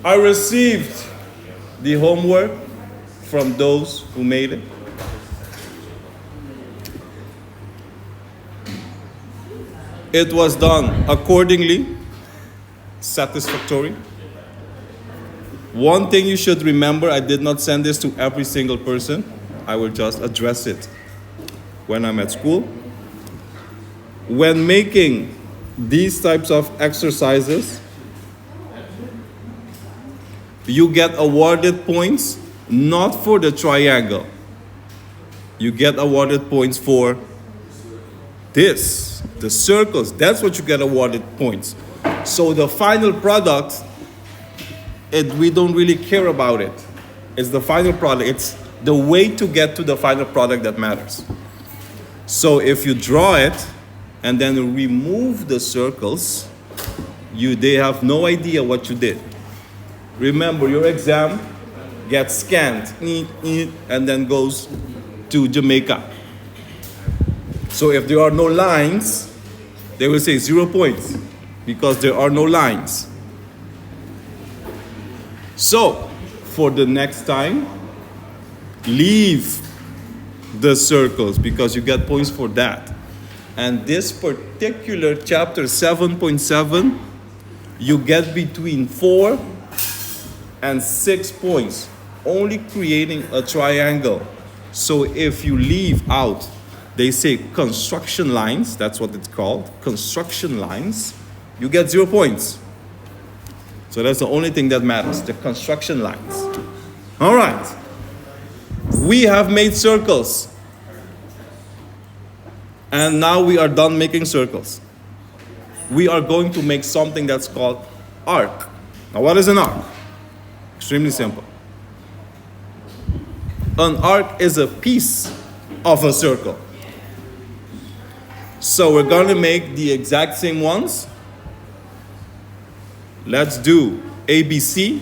I received the homework from those who made it. It was done accordingly, satisfactory. One thing you should remember, I did not send this to every single person. I will just address it when I'm at school. When making these types of exercises, you get awarded points not for the triangle. You get awarded points for this, the circles. That's what you get awarded points. So the final product, we don't really care about it. It's the final product. It's the way to get to the final product that matters. So if you draw it and then remove the circles, they have no idea what you did. Remember, your exam gets scanned and then goes to Jamaica. So if there are no lines, they will say 0 points because there are no lines. So for the next time, leave the circles because you get points for that. And this particular chapter 7.7, you get between 4 and 6 points, only creating a triangle. So if you leave out, they say construction lines, that's what it's called, construction lines, you get 0 points. So that's the only thing that matters, the construction lines. All right. We have made circles. And now we are done making circles. We are going to make something that's called arc. Now what is an arc? Extremely simple. An arc is a piece of a circle. So we're going to make the exact same ones. Let's do ABC,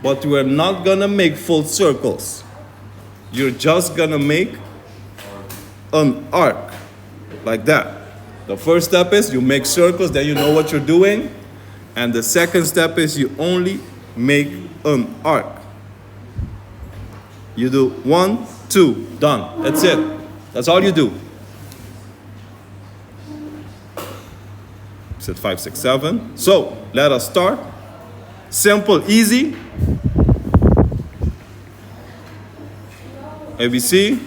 but we're not going to make full circles. You're just going to make an arc like that. The first step is you make circles, then you know what you're doing. And the second step is you only make an arc. You do 1, 2, done. That's it. That's all you do. Said 5, 6, 7. So let us start. Simple, easy. ABC.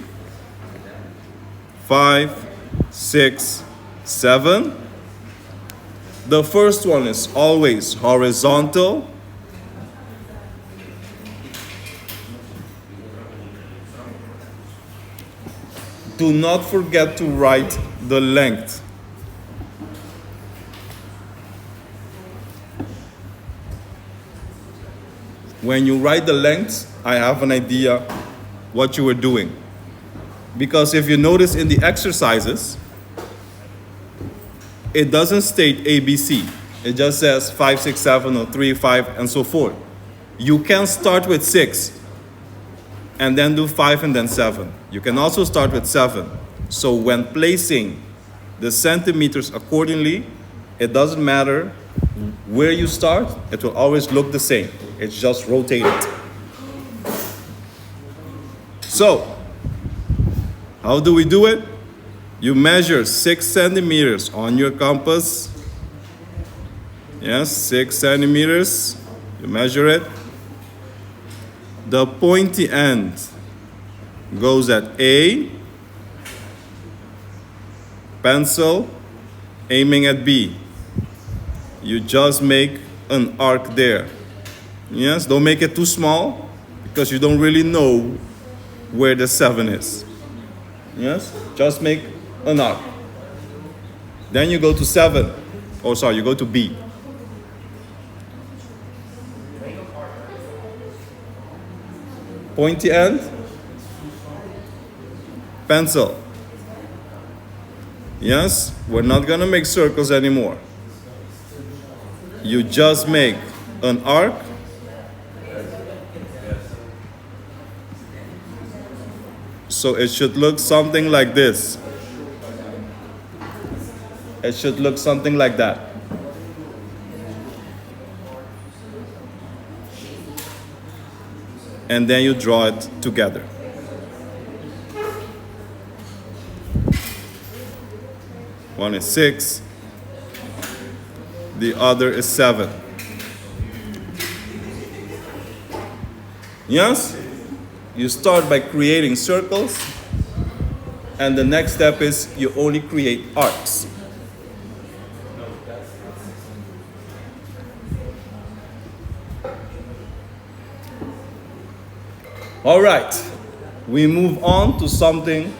5, 6, 7. The first one is always horizontal. Do not forget to write the length. When you write the lengths, I have an idea what you were doing. Because if you notice in the exercises, it doesn't state ABC. It just says 5, 6, 7, or 3, 5, and so forth. You can start with 6, and then do 5 and then 7. You can also start with 7. So when placing the centimeters accordingly, it doesn't matter where you start, it will always look the same. It's just rotated. So, how do we do it? You measure 6 centimeters on your compass. Yes, 6 centimeters. You measure it. The pointy end goes at A. Pencil, aiming at B. You just make an arc there. Yes, don't make it too small because you don't really know where the 7 is. Yes, just make an arc. Then you go to 7. Oh, sorry, you go to B. Pointy end, pencil. Yes, we're not gonna make circles anymore. You just make an arc. So it should look something like this. It should look something like that. and then you draw it together. One is 6, the other is 7. Yes? You start by creating circles, and the next step is you only create arcs. All right, we move on to something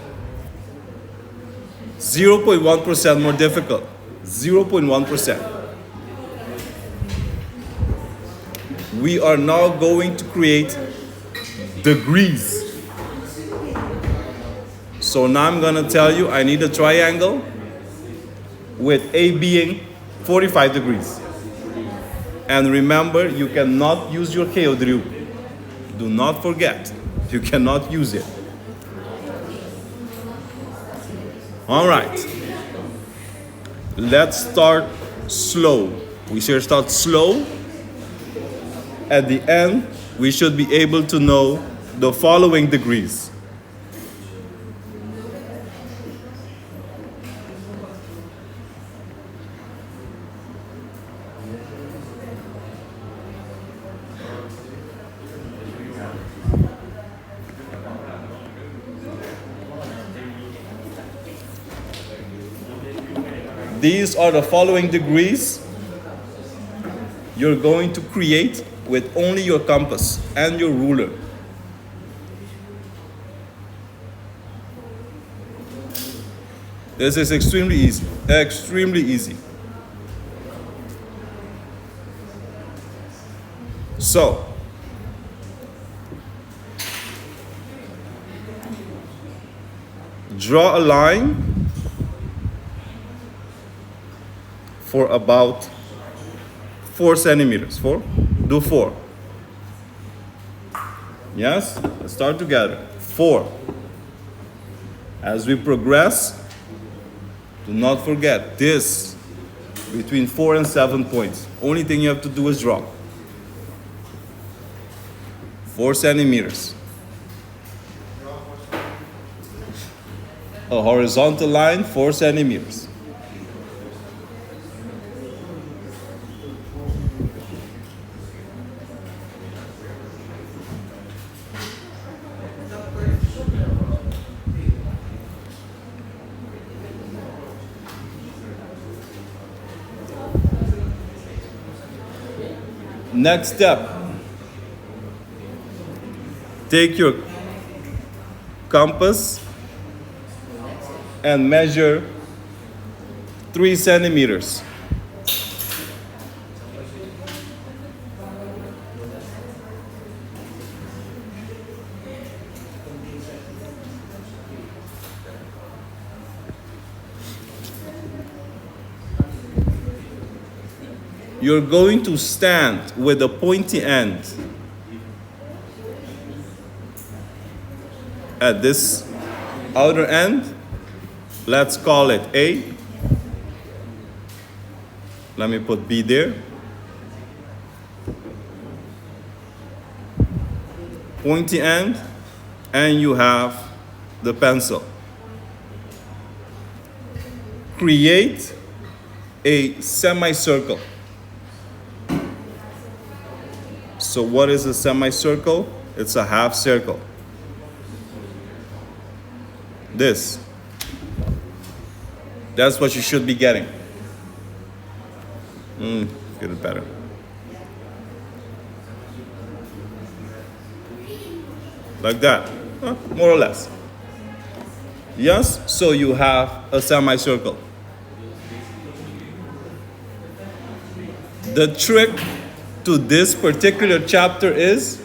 0.1% more difficult. 0.1%. We are now going to create degrees. So now I'm going to tell you I need a triangle with A being 45 degrees. And remember, you cannot use your geodrill. Do not forget, you cannot use it. All right, let's start slow. We should start slow. At the end, we should be able to know the following degrees. These are the following degrees you're going to create with only your compass and your ruler. This is extremely easy, extremely easy. So, draw a line for about 4 centimeters. 4? Do 4. Yes? Let's start together. 4. As we progress, do not forget this between 4 and 7 points. Only thing you have to do is draw. 4 centimeters. A horizontal line, 4 centimeters. Next step, take your compass and measure 3 centimeters. You're going to stand with the pointy end at this outer end. Let's call it A. Let me put B there. Pointy end, and you have the pencil. Create a semicircle. So what is a semicircle? It's a half circle. This. That's what you should be getting. Get it better. Like that, more or less. Yes, so you have a semicircle. The trick to this particular chapter is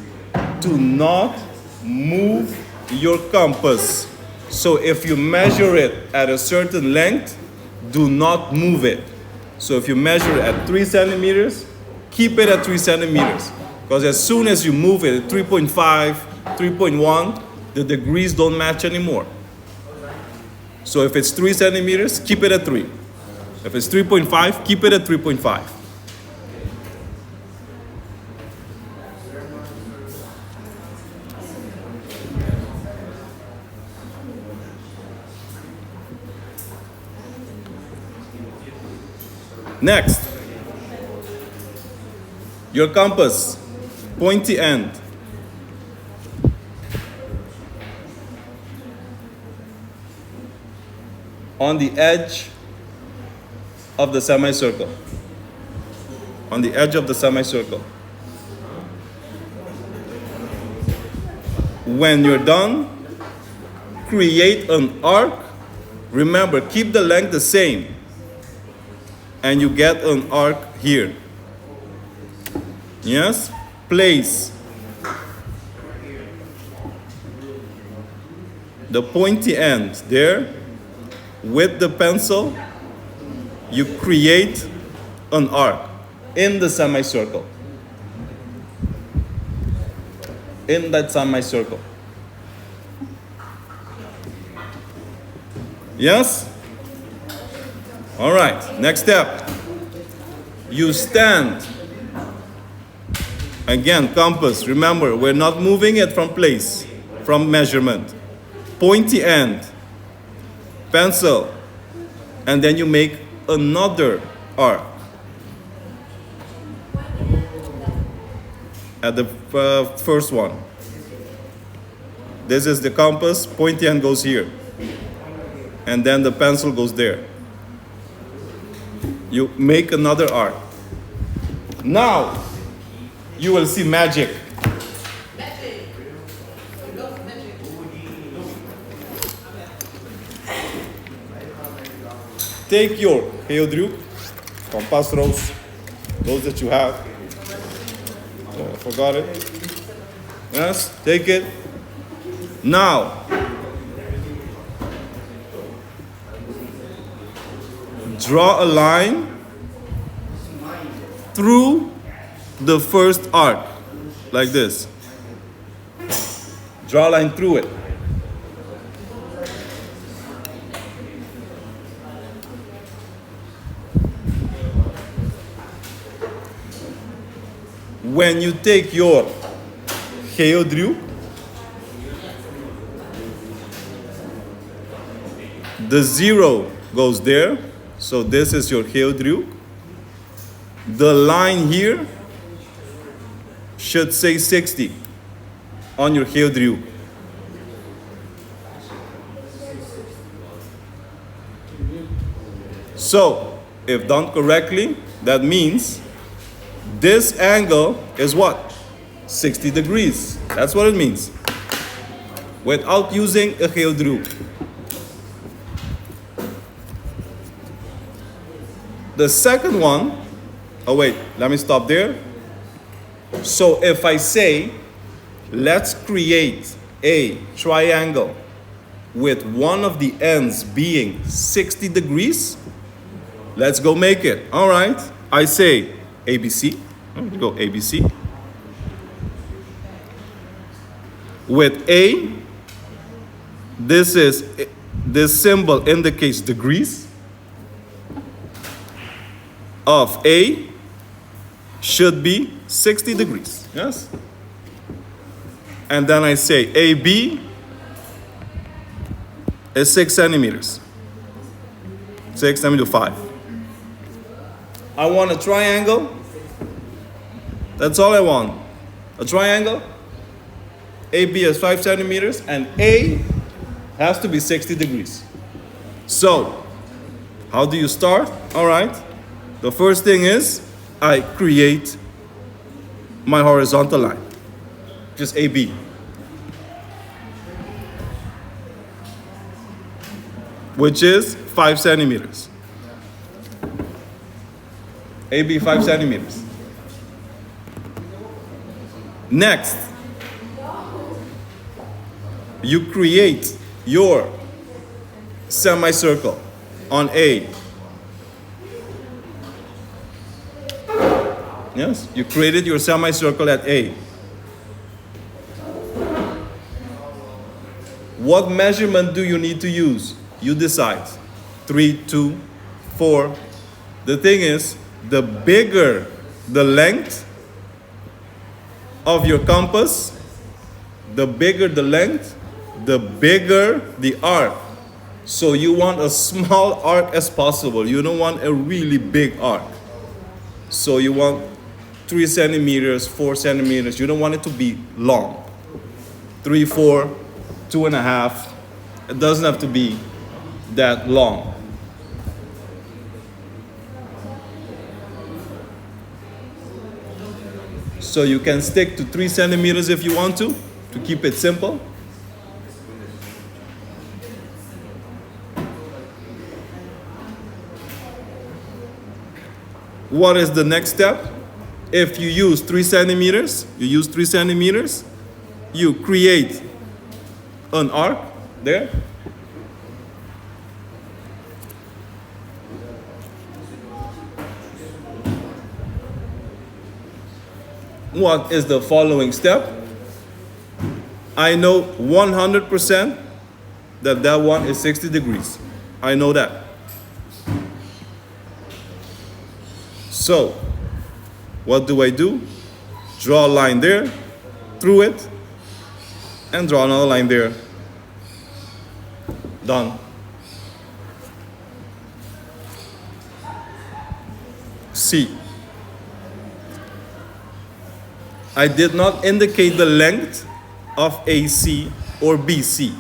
to not move your compass. So if you measure it at a certain length, do not move it. So if you measure it at 3 centimeters, keep it at 3 centimeters. Because as soon as you move it at 3.5, 3.1, the degrees don't match anymore. So if it's 3 centimeters, keep it at 3. If it's 3.5, keep it at 3.5. Next, your compass, pointy end. On the edge of the semicircle. On the edge of the semicircle. When you're done, create an arc. Remember, keep the length the same. And you get an arc here. Yes? Place the pointy end there. With the pencil, you create an arc in the semicircle. In that semicircle. Yes? All right, next step. You stand. Again, compass. Remember, we're not moving it from place, from measurement. Pointy end. Pencil, and then you make another arc at the first one. This is the compass, pointy end goes here, and then the pencil goes there. You make another arc. Now you will see magic. Take your geodriehoek, kompasroos, those that you have. Oh, I forgot it. Yes, take it. Now, draw a line through the first arc, like this. Draw a line through it. When you take your geodriehoek, the 0 goes there, so this is your geodriehoek. The line here should say 60 on your geodriehoek. So, if done correctly, that means this angle is what? 60 degrees. That's what it means. Without using a geodriehoek. The second one, oh wait, let me stop there. So if I say, let's create a triangle with one of the ends being 60 degrees, let's go make it. All right, I say ABC. We go ABC. With A, this symbol indicates degrees of A should be 60 degrees. Yes? And then I say AB is 6 centimeters. 6 centimeters to 5. I want a triangle. That's all I want. A triangle. AB is 5 centimeters and A has to be 60 degrees. So, how do you start? All right. The first thing is I create my horizontal line. Just AB. Which is 5 centimeters. AB 5 centimeters. Next, you create your semicircle on A. Yes, you created your semicircle at A. What measurement do you need to use? You decide. 3, 2, 4. The thing is, the bigger the length of your compass, the bigger the length, the bigger the arc. So you want a small arc as possible. You don't want a really big arc. So you want 3 centimeters, 4 centimeters. You don't want it to be long. 3, 4, 2.5. It doesn't have to be that long. So you can stick to 3 centimeters if you want to keep it simple. What is the next step? If you use 3 centimeters, you create an arc there. What is the following step? I know 100% that that one is 60 degrees. I know that. So, what do? Draw a line there, through it, and draw another line there. Done. C. I did not indicate the length of AC or BC.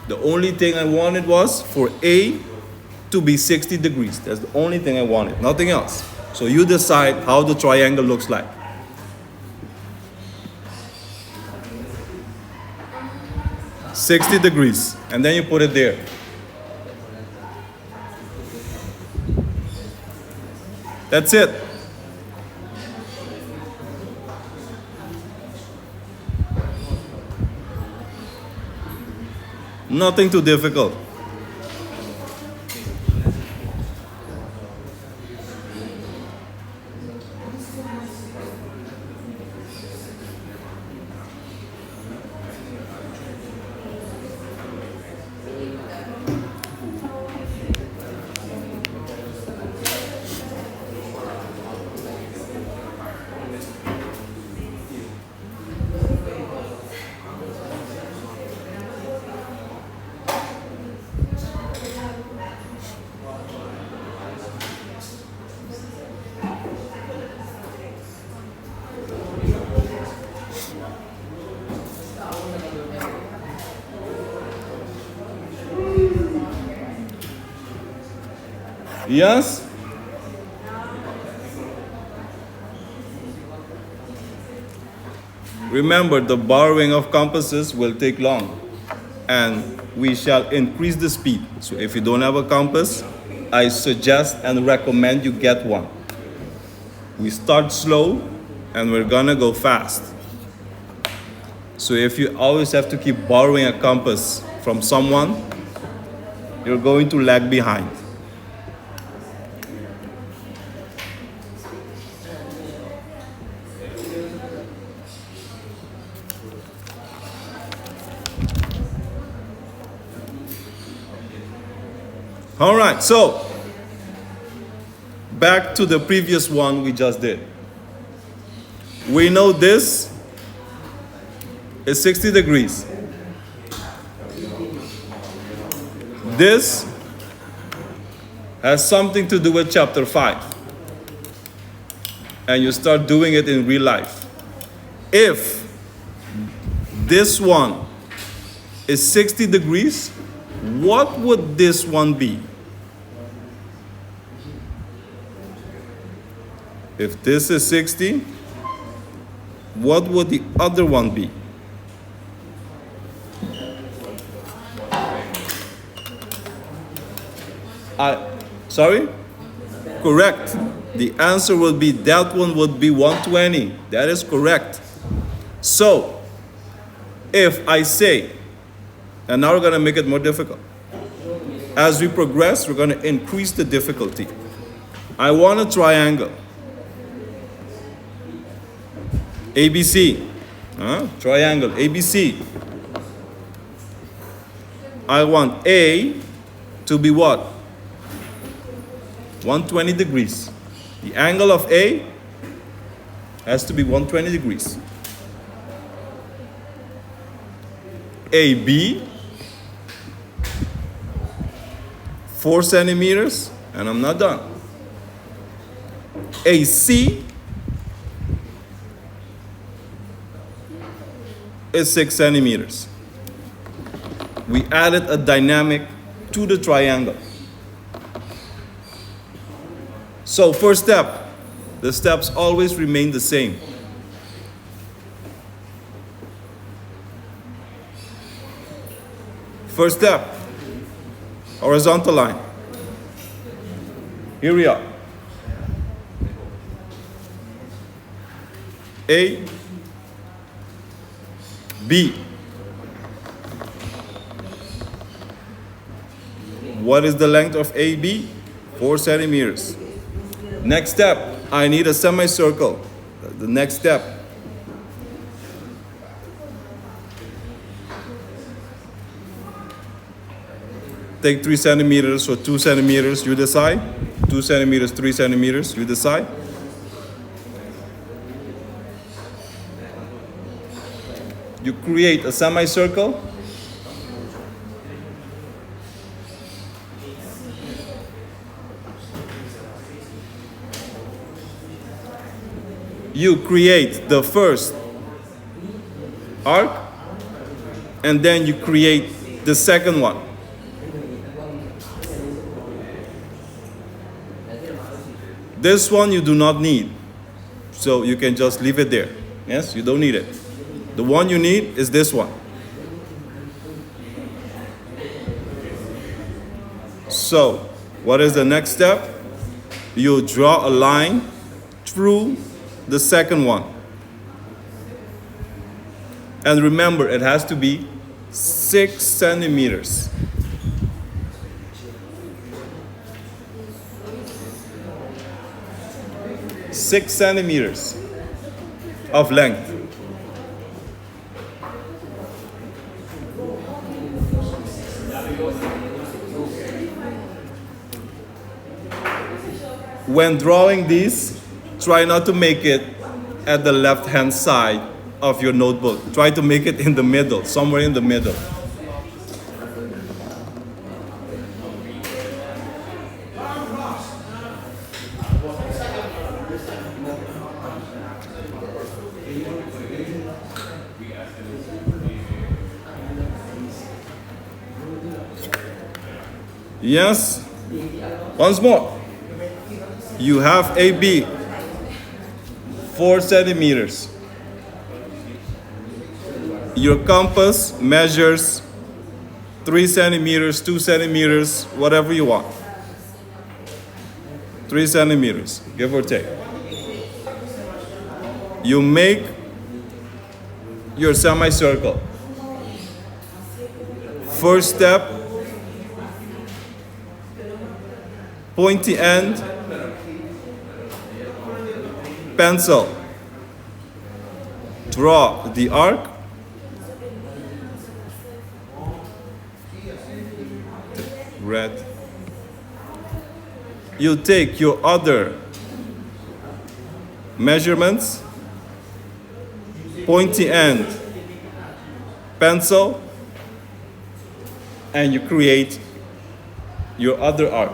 The only thing I wanted was for A to be 60 degrees. That's the only thing I wanted, nothing else. So you decide how the triangle looks like. $60 degrees, and then you put it there. That's it. Nothing too difficult. Yes? Remember, the borrowing of compasses will take long, and we shall increase the speed. So if you don't have a compass, I suggest and recommend you get one. We start slow, and we're gonna go fast. So if you always have to keep borrowing a compass from someone, you're going to lag behind. All right, so back to the previous one we just did. We know this is 60 degrees. This has something to do with chapter 5. And you start doing it in real life. If this one is 60 degrees, what would this one be? If this is 60, what would the other one be? Sorry? Correct. The answer would be that one would be 120. That is correct. So, if I say, and now we're going to make it more difficult. As we progress, we're going to increase the difficulty. I want a triangle. ABC. Triangle, ABC. I want A to be what? 120 degrees. The angle of A has to be 120 degrees. AB, 4 centimeters, and I'm not done. AC is 6 centimeters. We added a dynamic to the triangle. So first step, the steps always remain the same. First step, horizontal line. Here we are. A, B. What is the length of AB? 4 centimeters. Next step, I need a semicircle. The next step. Take 3 centimeters or 2 centimeters, you decide. 2 centimeters, 3 centimeters, you decide. You create a semicircle. You create the first arc, and then you create the second one. This one you do not need, so you can just leave it there. Yes, you don't need it. The one you need is this one. So, what is the next step? You draw a line through the second one. And remember, it has to be 6 centimeters. Six centimeters of length. When drawing these, try not to make it at the left-hand side of your notebook. Try to make it in the middle, somewhere in the middle. Yes? Once more. You have AB, 4 centimeters. Your compass measures 3 centimeters, 2 centimeters, whatever you want. 3 centimeters, give or take. You make your semicircle. First step, pointy end, pencil. Draw the arc. Red. You take your other measurements, pointy end, pencil, and you create your other arc.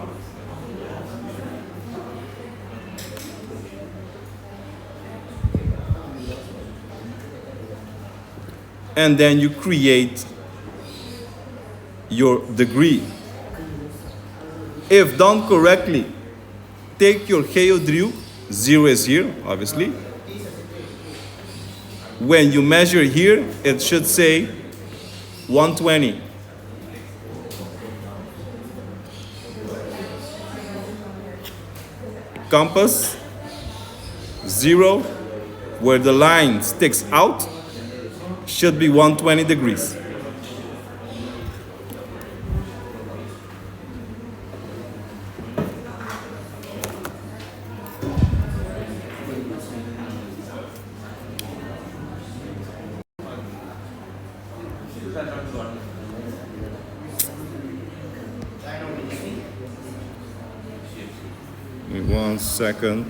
And then you create your degree. If done correctly, take your geodriehoek, 0 is here, obviously. When you measure here, it should say 120. Compass, 0, where the line sticks out, should be 120 degrees. Give me 1 second.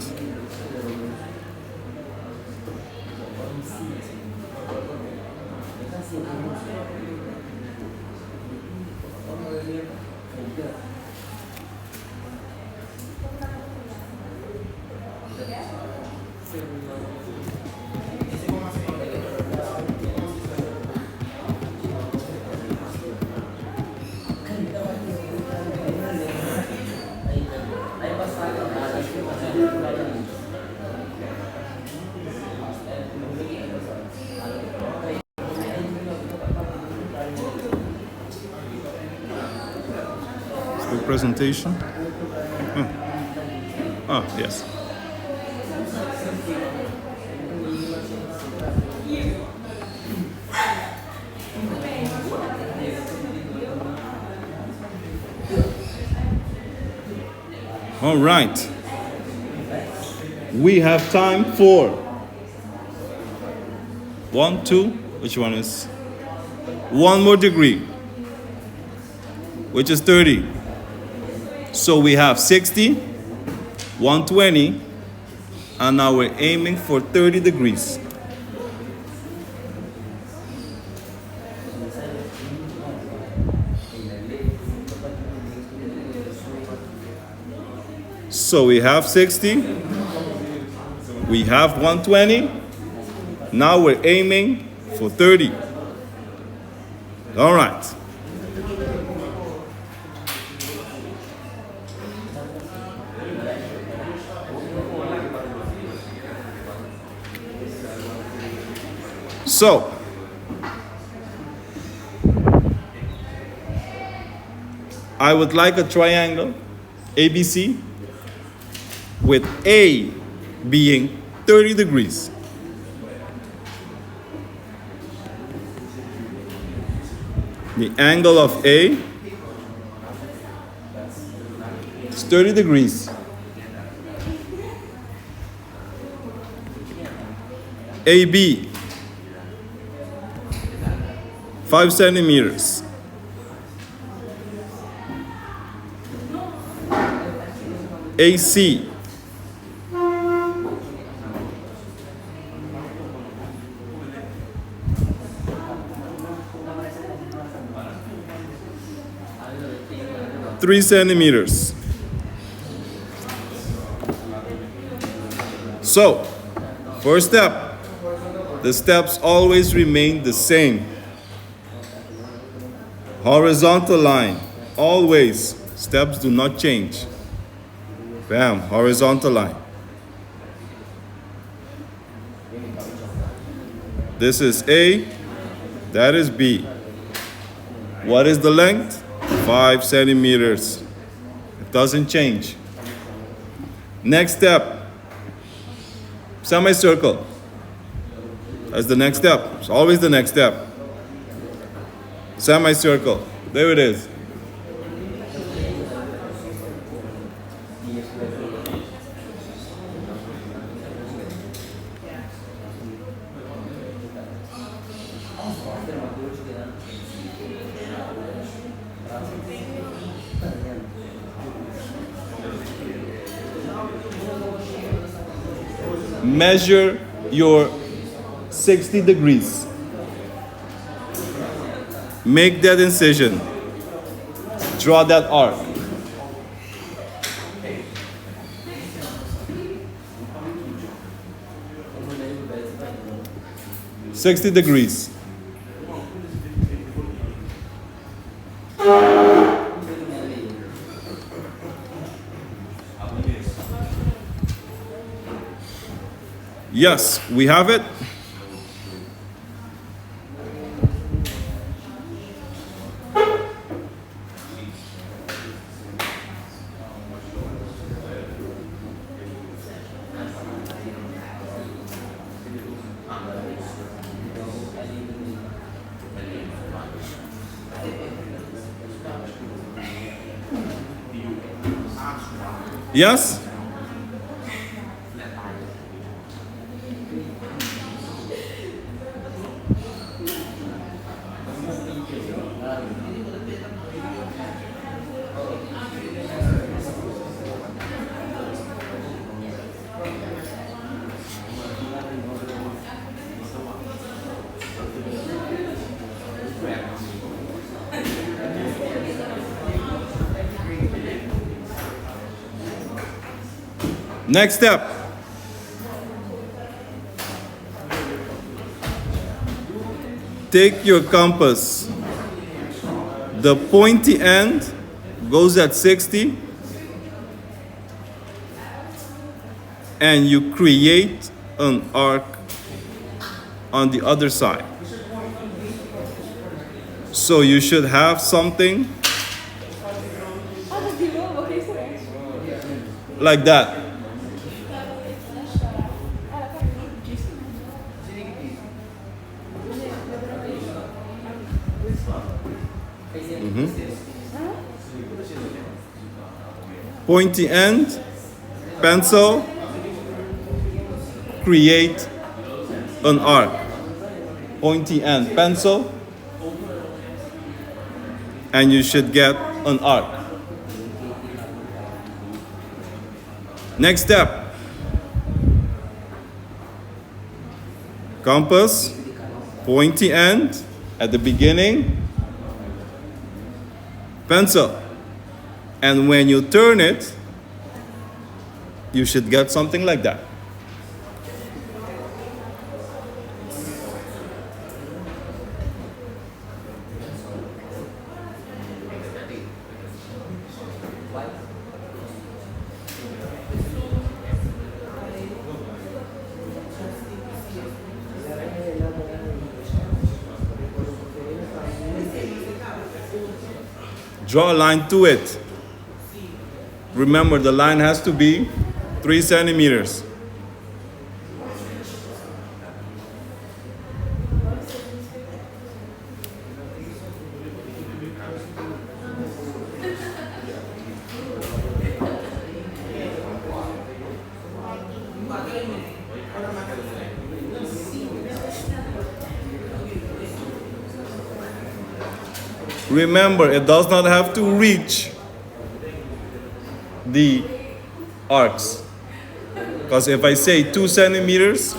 presentation? Yes. All right. We have time for 1, 2, which one is? One more degree, which is 30. So we have 60, 120, and now we're aiming for 30 degrees. So we have 60, we have 120, now we're aiming for 30. All right. So, I would like a triangle, ABC, with A being 30 degrees. The angle of A is 30 degrees. AB, 5 centimeters. AC, 3 centimeters. So, first step, the steps always remain the same. Horizontal line, always, steps do not change. Bam, horizontal line. This is A, that is B. What is the length? 5 centimeters. It doesn't change. Next step, semicircle. That's the next step. It's always the next step. Semicircle. There it is. Measure your 60 degrees. Make that incision. Draw that arc. $60 degrees. Yes, we have it. Yes? Next step. Take your compass. The pointy end goes at 60, and you create an arc on the other side. So you should have something like that. Pointy end, pencil, create an arc. Pointy end, pencil, and you should get an arc. Next step. Compass, pointy end at the beginning, pencil. And when you turn it, you should get something like that. Draw a line to it. Remember, the line has to be 3 centimeters. Remember, it does not have to reach the arcs. Because if I say 2 centimeters,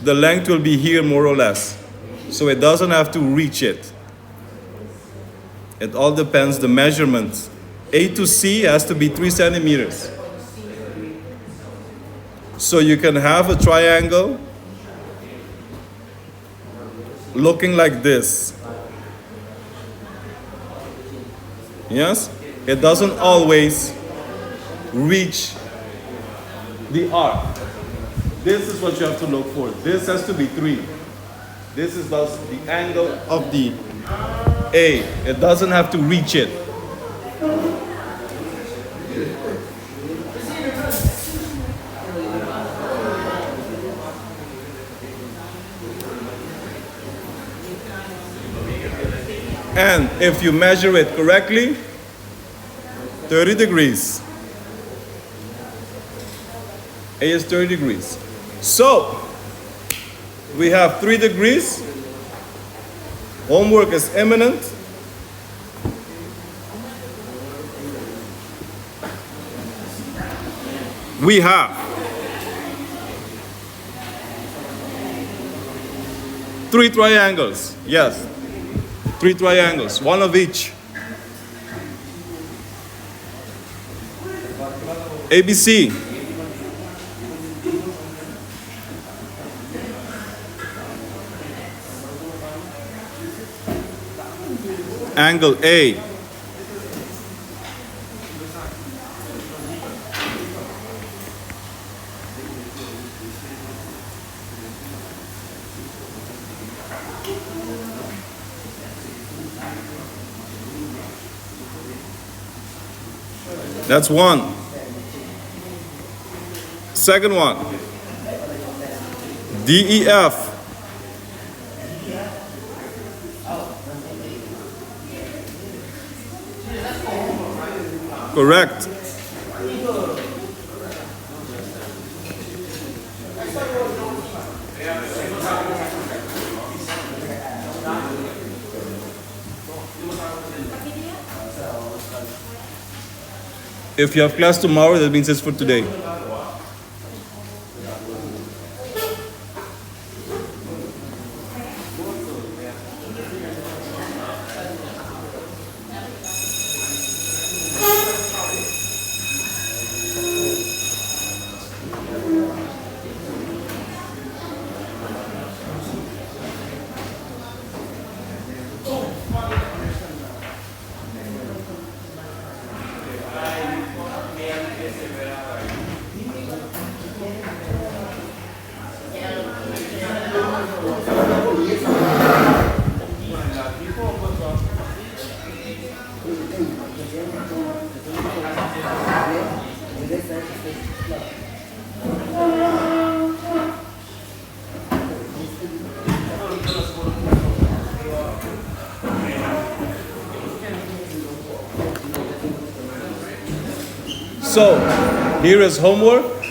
the length will be here more or less. So it doesn't have to reach it. It all depends the measurements. A to C has to be 3 centimeters. So you can have a triangle looking like this. Yes? It doesn't always reach the arc. This is what you have to look for. This has to be 3. This is thus the angle of the A. It doesn't have to reach it. And if you measure it correctly, 30 degrees. A is 30 degrees. So, we have 3 degrees. Homework is imminent. We have 3 triangles. Yes, 3 triangles, one of each. ABC. Angle A. That's one. Second one, DEF. Correct. If you have class tomorrow, that means it's for today. So, here is homework.